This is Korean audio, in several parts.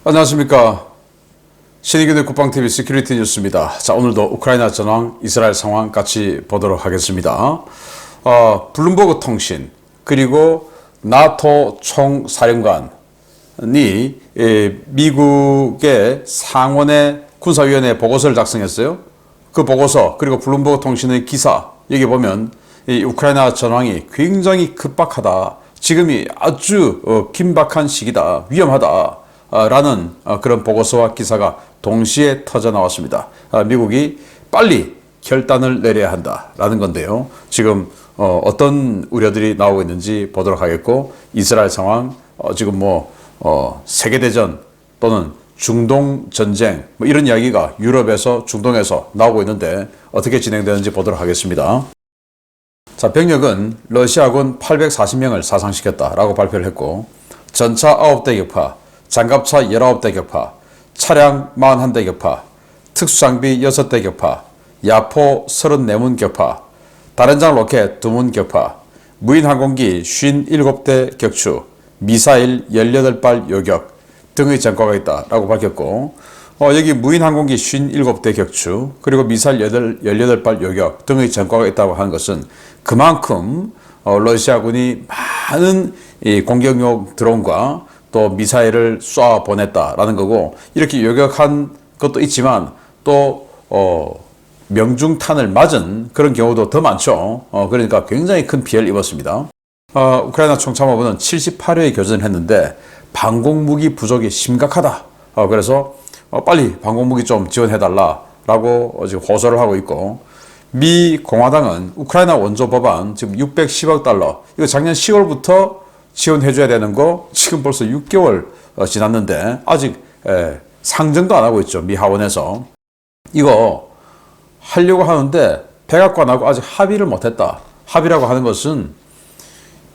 안녕하십니까. 신의균의 국방TV 시큐리티 뉴스입니다. 자, 오늘도 우크라이나 전황, 이스라엘 상황 같이 보도록 하겠습니다. 블룸버그 통신, 그리고 나토 총사령관이 미국의 상원의 군사위원회 보고서를 작성했어요. 그 보고서, 그리고 블룸버그 통신의 기사, 여기 보면 이 우크라이나 전황이 굉장히 급박하다. 지금이 아주 긴박한 시기다. 위험하다. 라는 그런 보고서와 기사가 동시에 터져 나왔습니다. 미국이 빨리 결단을 내려야 한다라는 건데요. 지금 어떤 우려들이 나오고 있는지 보도록 하겠고, 이스라엘 상황, 지금 세계대전 또는 중동 전쟁 이런 이야기가 유럽에서 중동에서 나오고 있는데 어떻게 진행되는지 보도록 하겠습니다. 자, 병력은 러시아군 840명을 사상시켰다라고 발표를 했고, 전차 9대 격파, 장갑차 19대 격파, 차량 41대 격파, 특수장비 6대 격파, 야포 34문 격파, 다른장 로켓 2문 격파, 무인항공기 57대 격추, 미사일 18발 요격 등의 전과가 있다라고 밝혔고, 여기 무인항공기 57대 격추, 그리고 미사일 18발 요격 등의 전과가 있다고 하는 것은 그만큼 러시아군이 많은 이 공격용 드론과 또 미사일을 쏴 보냈다라는 거고, 이렇게 요격한 것도 있지만 또 명중탄을 맞은 그런 경우도 더 많죠. 그러니까 굉장히 큰 피해를 입었습니다. 우크라이나 총참모부는 78회의 교전을 했는데 방공무기 부족이 심각하다. 그래서 빨리 방공무기 좀 지원해달라라고 지금 호소를 하고 있고, 미 공화당은 우크라이나 원조 법안 지금 610억 달러, 이거 작년 10월부터 지원해줘야 되는 거 지금 벌써 6개월 지났는데 아직 상정도 안 하고 있죠. 미 하원에서. 이거 하려고 하는데 백악관하고 아직 합의를 못했다. 합의라고 하는 것은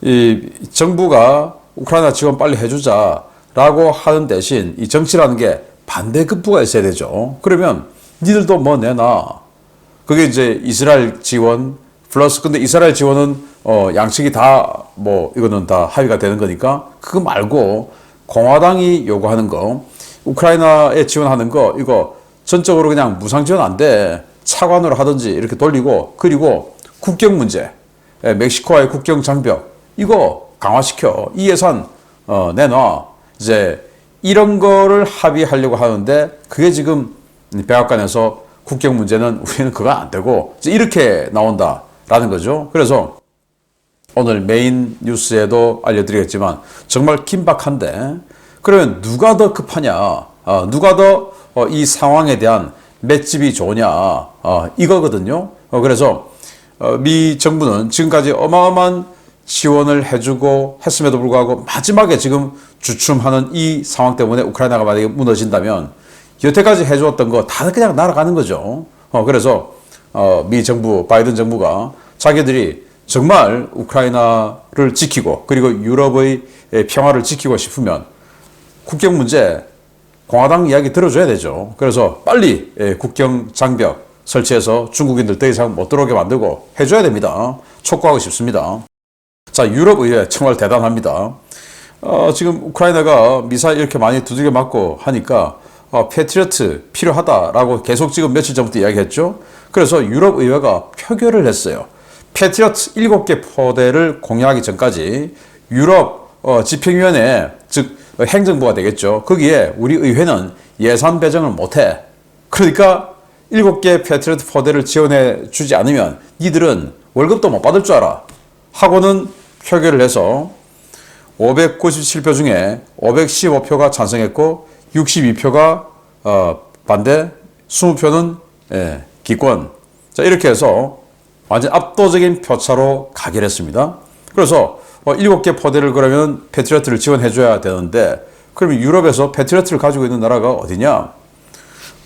이 정부가 우크라이나 지원 빨리 해주자라고 하는 대신 이 정치라는 게 반대급부가 있어야 되죠. 그러면 니들도 뭐 내놔. 그게 이제 이스라엘 지원 플러스, 근데 이스라엘 지원은 양측이 다 이거는 다 합의가 되는 거니까 그거 말고 공화당이 요구하는 거, 우크라이나에 지원하는 거, 이거 전적으로 그냥 무상 지원 안 돼. 차관으로 하든지 이렇게 돌리고, 그리고 국경 문제, 멕시코와의 국경 장벽 이거 강화시켜. 이 예산 내놔. 이제 이런 거를 합의하려고 하는데 그게 지금 백악관에서 국경 문제는 우리는 그거 안 되고 이렇게 나온다라는 거죠. 그래서 오늘 메인 뉴스에도 알려드리겠지만 정말 긴박한데, 그러면 누가 더 급하냐, 누가 더 이 상황에 대한 맷집이 좋으냐, 이거거든요. 그래서 미 정부는 지금까지 어마어마한 지원을 해주고 했음에도 불구하고 마지막에 지금 주춤하는 이 상황 때문에 우크라이나가 만약에 무너진다면 여태까지 해주었던 거 다 그냥 날아가는 거죠. 그래서 미 정부, 바이든 정부가 자기들이 정말 우크라이나를 지키고 그리고 유럽의 평화를 지키고 싶으면 국경 문제 공화당 이야기 들어줘야 되죠. 그래서 빨리 국경 장벽 설치해서 중국인들 더 이상 못 들어오게 만들고 해줘야 됩니다. 촉구하고 싶습니다. 자, 유럽의회 정말 대단합니다. 지금 우크라이나가 미사일 이렇게 많이 두들겨 맞고 하니까 패트리어트 필요하다라고 계속 지금 며칠 전부터 이야기했죠. 그래서 유럽의회가 표결을 했어요. 패트리어트 7개 포대를 공유하기 전까지 유럽 집행위원회, 즉 행정부가 되겠죠. 거기에 우리 의회는 예산 배정을 못해. 그러니까 7개 패트리어트 포대를 지원해 주지 않으면 니들은 월급도 못 받을 줄 알아. 하고는 표결을 해서 597표 중에 515표가 찬성했고 62표가 반대, 20표는 기권. 자, 이렇게 해서 완전 압도적인 표차로 가결했습니다. 그래서 7개 포대를 그러면 패트리어트를 지원해줘야 되는데, 그러면 유럽에서 패트리어트를 가지고 있는 나라가 어디냐?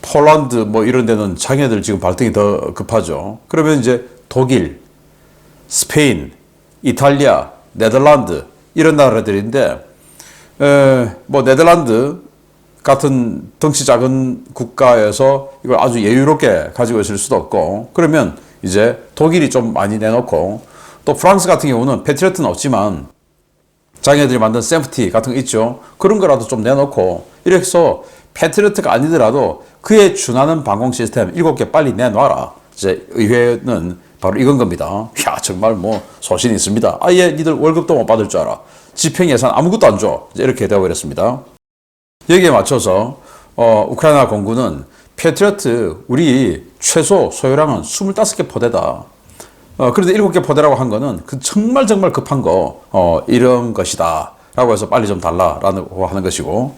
폴란드 이런 데는 자기네들 지금 발등이 더 급하죠. 그러면 이제 독일, 스페인, 이탈리아, 네덜란드 이런 나라들인데, 네덜란드 같은 덩치 작은 국가에서 이걸 아주 여유롭게 가지고 있을 수도 없고, 그러면 이제 독일이 좀 많이 내놓고, 또 프랑스 같은 경우는 패트리어트는 없지만 자기네들이 만든 샘프티 같은 거 있죠. 그런 거라도 좀 내놓고 이렇게 해서 패트리어트가 아니더라도 그에 준하는 방공 시스템 7개 빨리 내놔라. 이제 의회는 바로 이건 겁니다. 야, 정말 뭐 소신이 있습니다. 아예 니들 월급도 못 받을 줄 알아. 집행 예산 아무것도 안 줘. 이제 이렇게 되어버렸습니다. 여기에 맞춰서 우크라이나 공군은 패트리어트 우리 최소 소요량은 25개 포대다. 그런데 7개 포대라고 한 거는 그 정말 급한 거 이런 것이다 라고 해서 빨리 좀 달라라고 하는 것이고,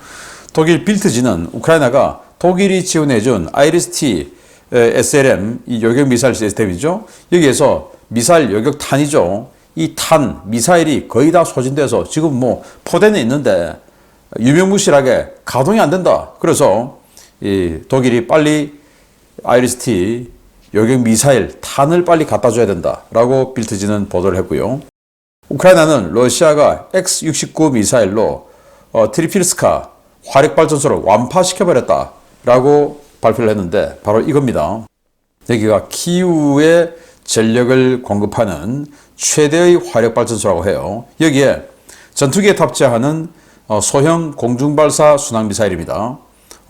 독일 빌트지는 우크라이나가 독일이 지원해준 아이리스-T SLM 이 요격 미사일 시스템이죠. 여기에서 미사일 요격탄이죠. 이 탄 미사일이 거의 다 소진돼서 지금 뭐 포대는 있는데 유명무실하게 가동이 안 된다. 그래서 이 독일이 빨리 아이리스-T 요격 미사일 탄을 빨리 갖다 줘야 된다라고 빌트지는 보도를 했고요. 우크라이나는 러시아가 X-69 미사일로 트리필스카 화력발전소를 완파시켜버렸다라고 발표를 했는데 바로 이겁니다. 여기가 키우에 전력을 공급하는 최대의 화력발전소라고 해요. 여기에 전투기에 탑재하는 소형 공중발사 순항미사일입니다.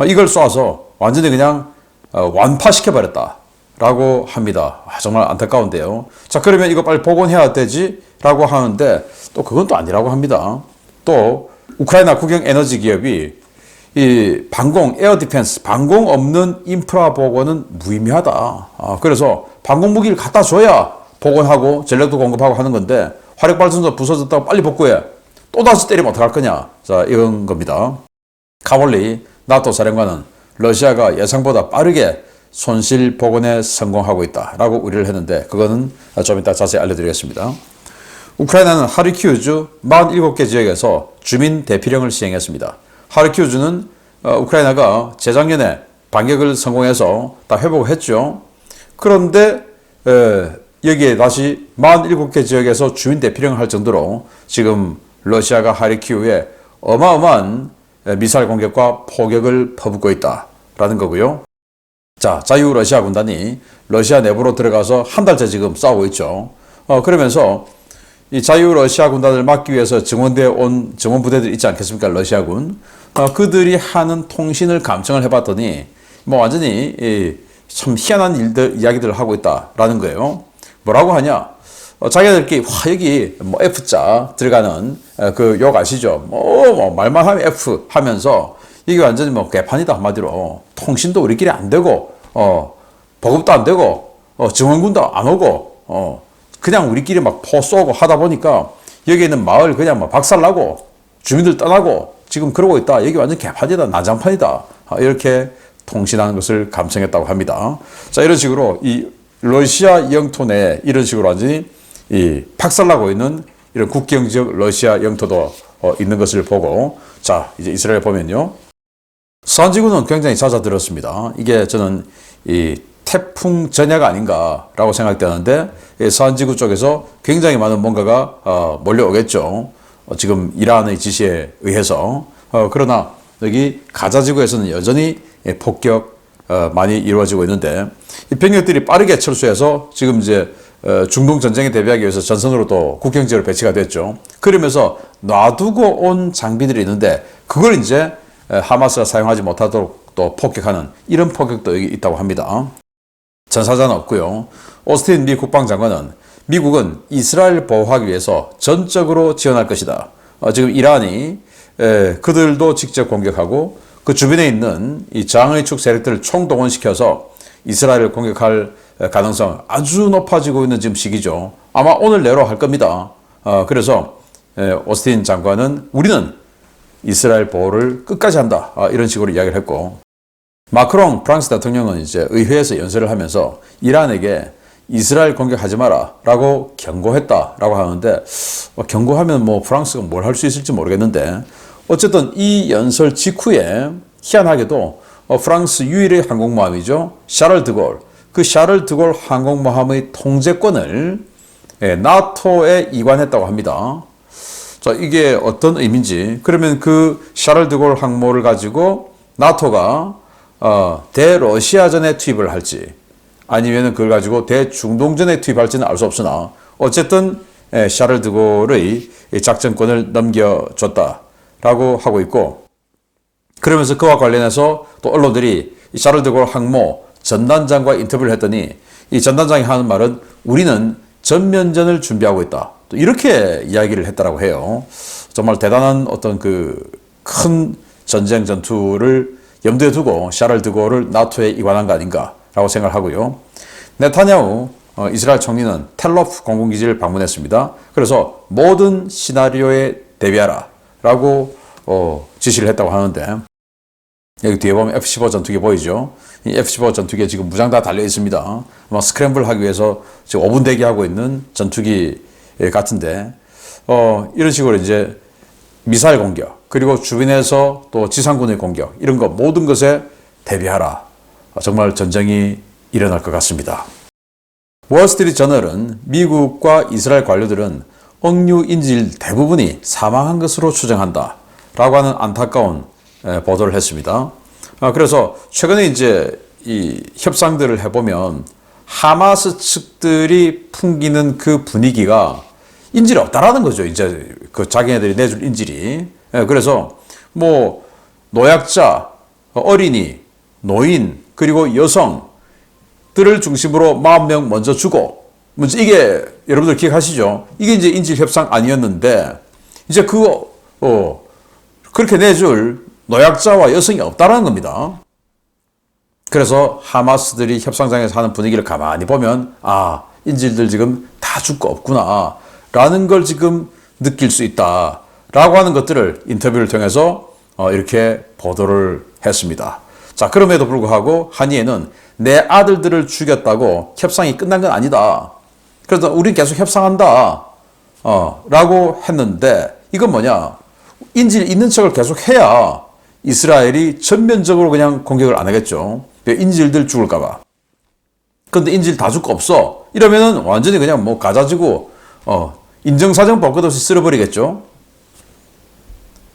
이걸 쏴서 완전히 그냥 완파시켜버렸다 라고 합니다. 정말 안타까운데요. 자, 그러면 이거 빨리 복원해야 되지 라고 하는데 또 그건 또 아니라고 합니다. 또 우크라이나 국영 에너지 기업이 이 방공, 에어 디펜스, 방공 없는 인프라 복원은 무의미하다. 그래서 방공 무기를 갖다 줘야 복원하고 전력도 공급하고 하는 건데 화력발전소 부서졌다고 빨리 복구해. 또다시 때리면 어떡할 거냐. 자, 이런 겁니다. 카볼리 나토 사령관은 러시아가 예상보다 빠르게 손실 복원에 성공하고 있다라고 우려를 했는데 그거는 좀 이따 자세히 알려드리겠습니다. 우크라이나는 하르키우주 47개 지역에서 주민 대피령을 시행했습니다. 하르키우주는 우크라이나가 재작년에 반격을 성공해서 다 회복을 했죠. 그런데 여기에 다시 47개 지역에서 주민 대피령을 할 정도로 지금 러시아가 하르키우에 어마어마한 미사일 공격과 포격을 퍼붓고 있다라는 거고요. 자, 자유 러시아 군단이 러시아 내부로 들어가서 한 달째 지금 싸우고 있죠. 그러면서 이 자유 러시아 군단을 막기 위해서 증원되어 온 증원부대들 있지 않겠습니까? 러시아군. 그들이 하는 통신을 감청을 해봤더니 뭐 완전히 참 희한한 이야기들을 하고 있다라는 거예요. 뭐라고 하냐? 자기들끼리 여기 뭐 F자 들어가는 그 욕 아시죠? 뭐 말만 하면 F 하면서 이게 완전히 뭐 개판이다 한마디로. 통신도 우리끼리 안 되고 보급도 안 되고 증원군도 안 오고 그냥 우리끼리 막 포 쏘고 하다 보니까 여기 있는 마을 그냥 막 박살나고 주민들 떠나고 지금 그러고 있다. 여기 완전 개판이다. 난장판이다. 이렇게 통신하는 것을 감청했다고 합니다. 자, 이런 식으로 이 러시아 영토 내에 이런 식으로 완전히 이 박살나고 있는 이런 국경 지역 러시아 영토도 있는 것을 보고, 자, 이제 이스라엘 보면요. 서한지구는 굉장히 잦아들었습니다. 이게 저는 이 태풍 전야가 아닌가라고 생각되는데 서한지구 쪽에서 굉장히 많은 뭔가가 몰려오겠죠. 지금 이란의 지시에 의해서. 그러나 여기 가자지구에서는 여전히 폭격 많이 이루어지고 있는데 이 병력들이 빠르게 철수해서 지금 이제 중동 전쟁에 대비하기 위해서 전선으로 또 국경지역으로 배치가 됐죠. 그러면서 놔두고 온 장비들이 있는데 그걸 이제 하마스가 사용하지 못하도록 또 폭격하는 이런 폭격도 여기 있다고 합니다. 전사자는 없고요. 오스틴 미 국방장관은 미국은 이스라엘 보호하기 위해서 전적으로 지원할 것이다. 지금 이란이 그들도 직접 공격하고 그 주변에 있는 이 저항의 축 세력들을 총동원시켜서 이스라엘을 공격할 가능성 아주 높아지고 있는 지금 시기죠. 아마 오늘 내로 할 겁니다. 그래서 오스틴 장관은 우리는 이스라엘 보호를 끝까지 한다. 이런 식으로 이야기를 했고, 마크롱 프랑스 대통령은 이제 의회에서 연설을 하면서 이란에게 이스라엘 공격하지 마라 라고 경고했다라고 하는데 경고하면 뭐 프랑스가 뭘 할 수 있을지 모르겠는데 어쨌든 이 연설 직후에 희한하게도 프랑스 유일의 항공모함이죠. 샤를 드골. 그 샤를 드골 항공모함의 통제권을 나토에 이관했다고 합니다. 자, 이게 어떤 의미인지. 그러면 그 샤를 드골 항모를 가지고 나토가 대러시아전에 투입을 할지 아니면 그걸 가지고 대중동전에 투입할지는 알 수 없으나 어쨌든 샤를 드골의 작전권을 넘겨줬다라고 하고 있고, 그러면서 그와 관련해서 또 언론들이 샤를 드골 항모 전단장과 인터뷰를 했더니 이 전단장이 하는 말은 우리는 전면전을 준비하고 있다. 또 이렇게 이야기를 했다라고 해요. 정말 대단한 어떤 그 큰 전쟁 전투를 염두에 두고 샤를 드골을 나토에 이관한 거 아닌가라고 생각을 하고요. 네타냐후 이스라엘 총리는 텔로프 공군기지를 방문했습니다. 그래서 모든 시나리오에 대비하라 라고 지시를 했다고 하는데, 여기 뒤에 보면 F-15 전투기 보이죠? 이 F-15 전투기에 지금 무장 다 달려 있습니다. 아마 스크램블 하기 위해서 지금 5분 대기하고 있는 전투기 같은데, 이런 식으로 이제 미사일 공격, 그리고 주변에서 또 지상군의 공격, 이런 거 모든 것에 대비하라. 정말 전쟁이 일어날 것 같습니다. 월스트리트 저널은 미국과 이스라엘 관료들은 억류 인질 대부분이 사망한 것으로 추정한다 라고 하는 안타까운 보도를 했습니다. 그래서 최근에 이제 이 협상들을 해보면 하마스 측들이 풍기는 그 분위기가 인질이 없다라는 거죠. 이제 그 자기네들이 내줄 인질이. 그래서 뭐 노약자, 어린이, 노인, 그리고 여성들을 중심으로 40명 먼저 주고, 이게 여러분들 기억하시죠? 이게 이제 인질 협상 아니었는데 이제 그거 그렇게 내줄 노약자와 여성이 없다라는 겁니다. 그래서 하마스들이 협상장에서 하는 분위기를 가만히 보면 인질들 지금 다 죽고 없구나 라는 걸 지금 느낄 수 있다 라고 하는 것들을 인터뷰를 통해서 이렇게 보도를 했습니다. 자, 그럼에도 불구하고 한이에는 내 아들들을 죽였다고 협상이 끝난 건 아니다. 그래서 우린 계속 협상한다 라고 했는데, 이건 뭐냐, 인질 있는 척을 계속 해야 이스라엘이 전면적으로 그냥 공격을 안 하겠죠. 인질들 죽을까봐. 근데 인질 다 죽고 없어 이러면은 완전히 그냥 뭐 가자지고 인정사정 볼 것 없이 쓸어버리겠죠.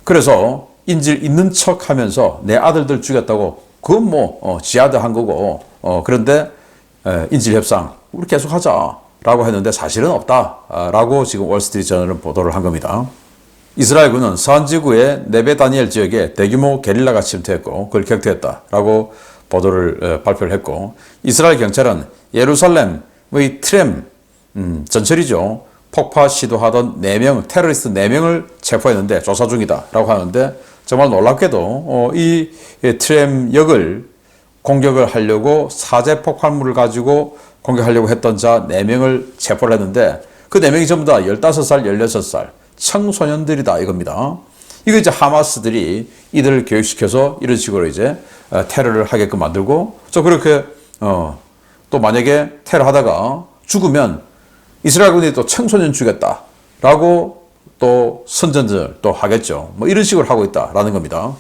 그래서 인질 있는 척 하면서 내 아들들 죽였다고, 그건 뭐 지 아들 한 거고, 그런데 인질 협상 우리 계속 하자 라고 했는데 사실은 없다 라고 지금 월스트리트 저널은 보도를 한 겁니다. 이스라엘군은 서안지구의 네베 다니엘 지역에 대규모 게릴라가 침투했고 그걸 격퇴했다라고 보도를 발표를 했고, 이스라엘 경찰은 예루살렘의 트램 전철이죠. 폭파 시도하던 4명, 테러리스트 4명을 체포했는데 조사 중이다라고 하는데, 정말 놀랍게도 이 트램역을 공격을 하려고 사제 폭발물을 가지고 공격하려고 했던 자 4명을 체포를 했는데, 그 4명이 전부 다 15살, 16살 청소년들이다 이겁니다. 이거 이제 하마스들이 이들을 교육시켜서 이런 식으로 이제 테러를 하게끔 만들고, 저 그렇게 또 만약에 테러하다가 죽으면 이스라엘군이 또 청소년 죽였다라고 또 선전을 또 하겠죠. 뭐 이런 식으로 하고 있다라는 겁니다.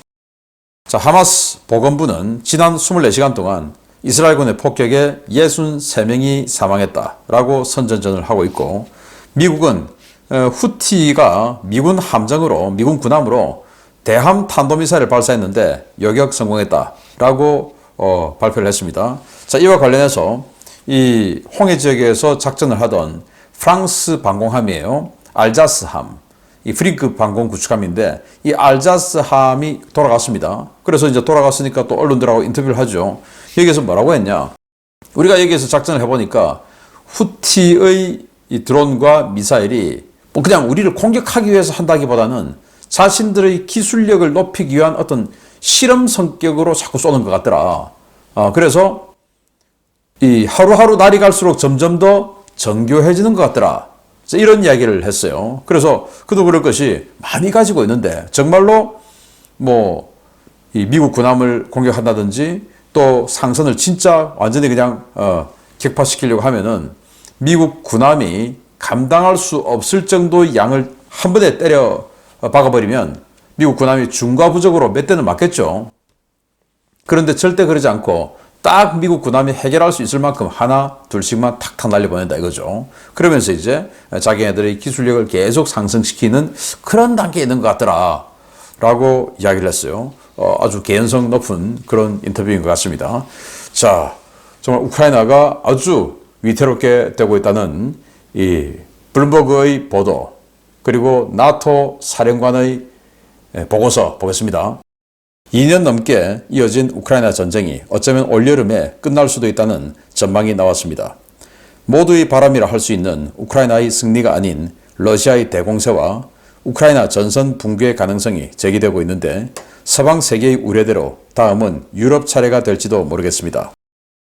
자, 하마스 보건부는 지난 24시간 동안 이스라엘군의 폭격에 63명이 사망했다라고 선전전을 하고 있고, 미국은 후티가 미군 함정으로, 미군 군함으로 대함 탄도미사일을 발사했는데 요격 성공했다라고 발표를 했습니다. 자, 이와 관련해서 이 홍해 지역에서 작전을 하던 프랑스 방공함이에요. 알자스함. 이 프링크 방공 구축함인데 이 알자스함이 돌아갔습니다. 그래서 이제 돌아갔으니까 또 언론들하고 인터뷰를 하죠. 여기에서 뭐라고 했냐? 우리가 여기에서 작전을 해보니까 후티의 이 드론과 미사일이 뭐 그냥 우리를 공격하기 위해서 한다기보다는 자신들의 기술력을 높이기 위한 어떤 실험 성격으로 자꾸 쏘는 것 같더라. 그래서 이 하루하루 날이 갈수록 점점 더 정교해지는 것 같더라. 이런 이야기를 했어요. 그래서 그도 그럴 것이 많이 가지고 있는데 정말로 뭐 이 미국 군함을 공격한다든지 또 상선을 진짜 완전히 그냥 격파시키려고 하면은 미국 군함이 감당할 수 없을 정도의 양을 한 번에 때려 박아버리면 미국 군함이 중과부적으로 몇 대는 맞겠죠. 그런데 절대 그러지 않고 딱 미국 군함이 해결할 수 있을 만큼 하나 둘씩만 탁탁 날려보낸다 이거죠. 그러면서 이제 자기네들의 기술력을 계속 상승시키는 그런 단계에 있는 것 같더라 라고 이야기를 했어요. 아주 개연성 높은 그런 인터뷰인 것 같습니다. 자, 정말 우크라이나가 아주 위태롭게 되고 있다는 이 블룸버그의 보도, 그리고 나토 사령관의 보고서 보겠습니다. 2년 넘게 이어진 우크라이나 전쟁이 어쩌면 올여름에 끝날 수도 있다는 전망이 나왔습니다. 모두의 바람이라 할 수 있는 우크라이나의 승리가 아닌 러시아의 대공세와 우크라이나 전선 붕괴의 가능성이 제기되고 있는데 서방 세계의 우려대로 다음은 유럽 차례가 될지도 모르겠습니다.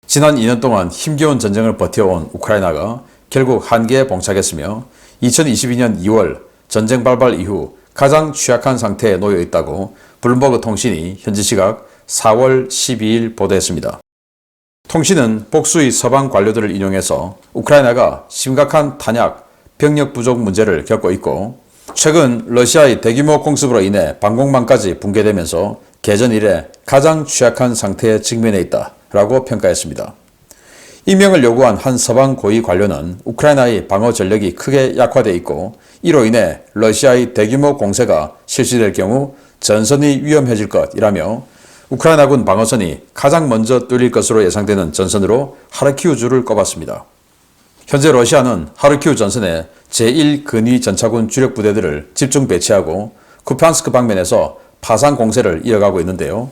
지난 2년 동안 힘겨운 전쟁을 버텨온 우크라이나가 결국 한계에 봉착했으며 2022년 2월 전쟁 발발 이후 가장 취약한 상태에 놓여 있다고 블룸버그 통신이 현지 시각 4월 12일 보도했습니다. 통신은 복수의 서방 관료들을 인용해서 우크라이나가 심각한 탄약, 병력 부족 문제를 겪고 있고 최근 러시아의 대규모 공습으로 인해 방공망까지 붕괴되면서 개전 이래 가장 취약한 상태에 직면해 있다라고 평가했습니다. 임명을 요구한 한 서방 고위 관료는 우크라이나의 방어 전력이 크게 약화되어 있고 이로 인해 러시아의 대규모 공세가 실시될 경우 전선이 위험해질 것이라며 우크라이나군 방어선이 가장 먼저 뚫릴 것으로 예상되는 전선으로 하르키우주를 꼽았습니다. 현재 러시아는 하르키우 전선에 제1근위 전차군 주력 부대들을 집중 배치하고 쿠피안스크 방면에서 파상 공세를 이어가고 있는데요.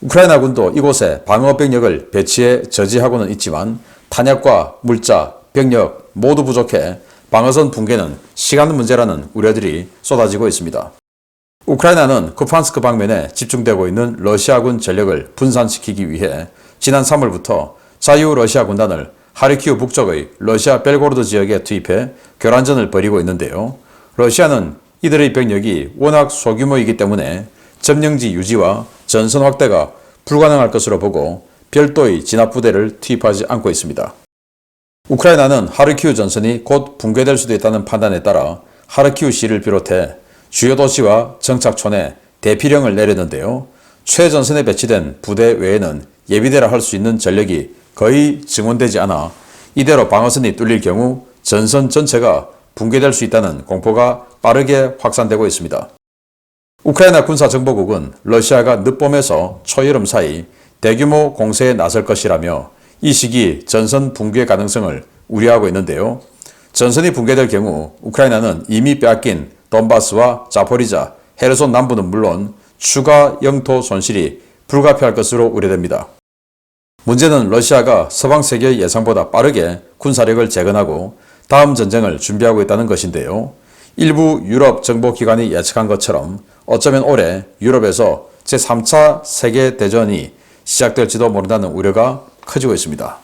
우크라이나군도 이곳에 방어 병력을 배치해 저지하고는 있지만 탄약과 물자, 병력 모두 부족해 방어선 붕괴는 시간 문제라는 우려들이 쏟아지고 있습니다. 우크라이나는 쿠피안스크 방면에 집중되고 있는 러시아군 전력을 분산시키기 위해 지난 3월부터 자유러시아 군단을 하르키우 북쪽의 러시아 벨고로드 지역에 투입해 교란전을 벌이고 있는데요. 러시아는 이들의 병력이 워낙 소규모이기 때문에 점령지 유지와 전선 확대가 불가능할 것으로 보고 별도의 진압부대를 투입하지 않고 있습니다. 우크라이나는 하르키우 전선이 곧 붕괴될 수도 있다는 판단에 따라 하르키우시를 비롯해 주요 도시와 정착촌에 대피령을 내렸는데요. 최전선에 배치된 부대 외에는 예비대라 할 수 있는 전력이 거의 증원되지 않아 이대로 방어선이 뚫릴 경우 전선 전체가 붕괴될 수 있다는 공포가 빠르게 확산되고 있습니다. 우크라이나 군사정보국은 러시아가 늦봄에서 초여름 사이 대규모 공세에 나설 것이라며 이 시기 전선 붕괴 가능성을 우려하고 있는데요. 전선이 붕괴될 경우 우크라이나는 이미 빼앗긴 돈바스와 자포리자, 헤르손 남부는 물론 추가 영토 손실이 불가피할 것으로 우려됩니다. 문제는 러시아가 서방 세계의 예상보다 빠르게 군사력을 재건하고 다음 전쟁을 준비하고 있다는 것인데요. 일부 유럽 정보기관이 예측한 것처럼 어쩌면 올해 유럽에서 제3차 세계대전이 시작될지도 모른다는 우려가 커지고 있습니다.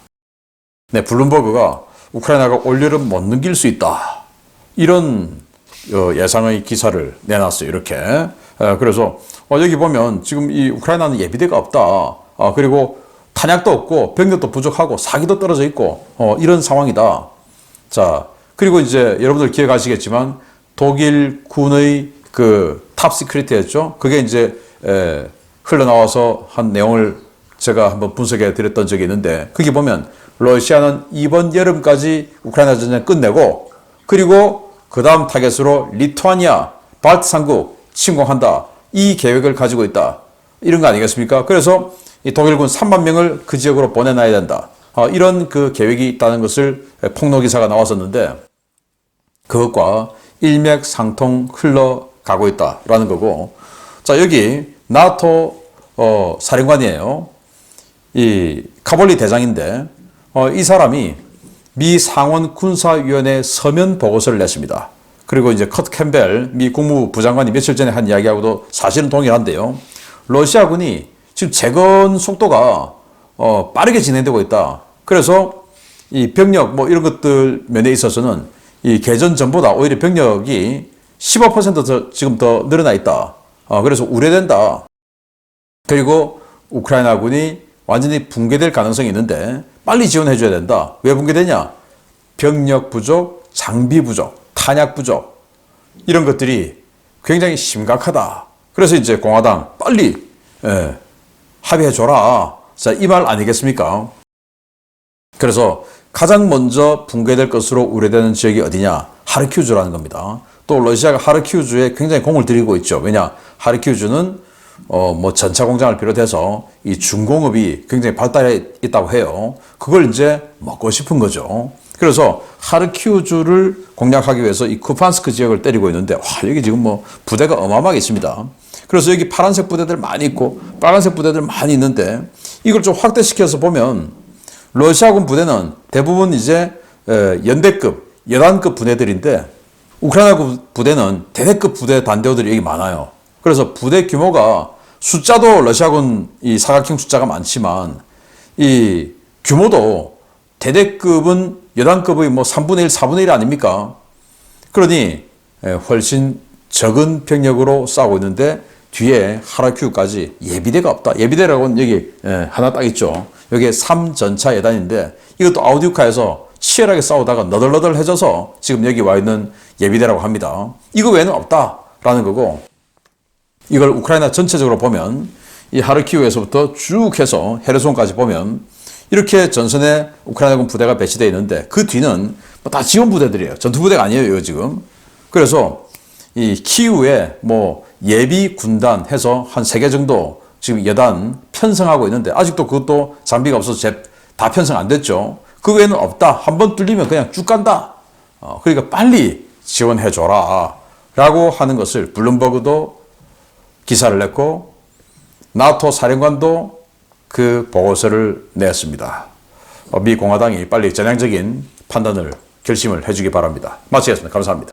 네, 블룸버그가 우크라이나가 올여름 못 넘길 수 있다. 이런 예상의 기사를 내놨어요. 이렇게. 그래서 여기 보면 지금 이 우크라이나는 예비대가 없다. 그리고 탄약도 없고 병력도 부족하고 사기도 떨어져 있고 이런 상황이다. 자, 그리고 이제 여러분들 기억하시겠지만 독일 군의 그 탑시크릿이었죠. 그게 이제 흘러나와서 한 내용을 제가 한번 분석해 드렸던 적이 있는데 거기 보면 러시아는 이번 여름까지 우크라이나 전쟁 끝내고 그리고 그 다음 타겟으로 리투아니아, 발트 삼국 침공한다. 이 계획을 가지고 있다. 이런 거 아니겠습니까? 그래서 이 독일군 3만 명을 그 지역으로 보내놔야 된다. 이런 그 계획이 있다는 것을 폭로 기사가 나왔었는데 그것과 일맥상통 흘러가고 있다라는 거고. 자, 여기 나토 사령관이에요. 이 카볼리 대장인데 이 사람이 미 상원 군사위원회 서면 보고서를 냈습니다. 그리고 이제 커트 캠벨 미 국무부 부장관이 며칠 전에 한 이야기하고도 사실은 동일한데요. 러시아군이 지금 재건 속도가 빠르게 진행되고 있다. 그래서 이 병력 뭐 이런 것들 면에 있어서는 이 개전 전보다 오히려 병력이 15% 지금 더 늘어나 있다. 그래서 우려된다. 그리고 우크라이나군이 완전히 붕괴될 가능성이 있는데 빨리 지원해 줘야 된다. 왜 붕괴되냐? 병력 부족, 장비 부족, 탄약 부족 이런 것들이 굉장히 심각하다. 그래서 이제 공화당 빨리 합의해 줘라. 자, 이 말 아니겠습니까? 그래서 가장 먼저 붕괴될 것으로 우려되는 지역이 어디냐? 하르키우주라는 겁니다. 또 러시아가 하르키우주에 굉장히 공을 들이고 있죠. 왜냐? 하르키우주는 뭐 전차 공장을 비롯해서 이 중공업이 굉장해 있다고 해요. 그걸 이제 먹고 싶은 거죠. 그래서 하르키우주를 공략하기 위해서 이 쿠판스크 지역을 때리고 있는데, 와, 여기 지금 뭐 부대가 어마어마하게 있습니다. 그래서 여기 파란색 부대들 많이 있고 빨간색 부대들 많이 있는데, 이걸 좀 확대시켜서 보면 러시아군 부대는 대부분 이제 연대급, 여단급 부대들인데, 우크라이나 부대는 대대급 부대 단대우들이 여기 많아요. 그래서 부대 규모가, 숫자도 러시아군 이 사각형 숫자가 많지만 이 규모도 대대급은 여단급의 뭐 3분의 1, 4분의 1 아닙니까? 그러니 훨씬 적은 병력으로 싸우고 있는데, 뒤에 하르키우까지 예비대가 없다. 예비대라고는 여기 하나 딱 있죠. 여기에 3전차 예단인데, 이것도 아우디우카에서 치열하게 싸우다가 너덜너덜해져서 지금 여기 와 있는 예비대라고 합니다. 이거 외에는 없다라는 거고, 이걸 우크라이나 전체적으로 보면 이 하르키우에서부터 쭉 해서 헤르손까지 보면 이렇게 전선에 우크라이나군 부대가 배치되어 있는데, 그 뒤는 다 지원 부대들이에요. 전투 부대가 아니에요, 지금. 그래서 이 키우에 뭐 예비 군단 해서 한 3개 정도 지금 여단 편성하고 있는데, 아직도 그것도 장비가 없어서 다 편성 안 됐죠. 그 외에는 없다. 한번 뚫리면 그냥 쭉 간다. 그러니까 빨리 지원해줘라 라고 하는 것을 블룸버그도 기사를 냈고, 나토 사령관도 그 보고서를 냈습니다. 미 공화당이 빨리 전향적인 판단을, 결심을 해주기 바랍니다. 마치겠습니다. 감사합니다.